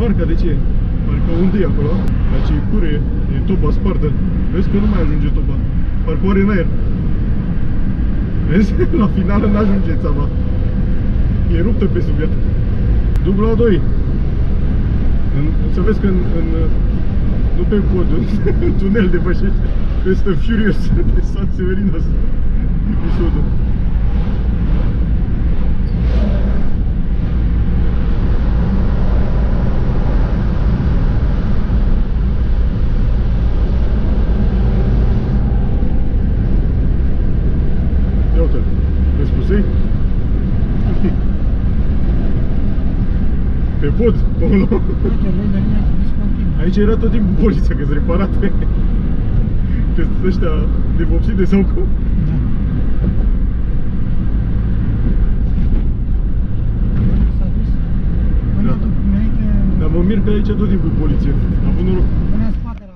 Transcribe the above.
marca de ce? Parcă unde e acolo? La ce cure, e toba spartă. Vezi că nu mai ajunge toba. Parcă ori în aer. Vezi? La final nu ajunge țava. E ruptă pe sub ea. Dubla 2. Să vezi că nu pe pod, în tunel depășește Fast and Furious de San Severinos episodul. Ia uite-l, vezi pusei? Pe pod, acolo. Aici era tot timpul poliția, că-s reparate. Că sunt ăștia devopsite sau cum? Da. Dar mă mir că aici tot timpul poliție. Am avut noroc.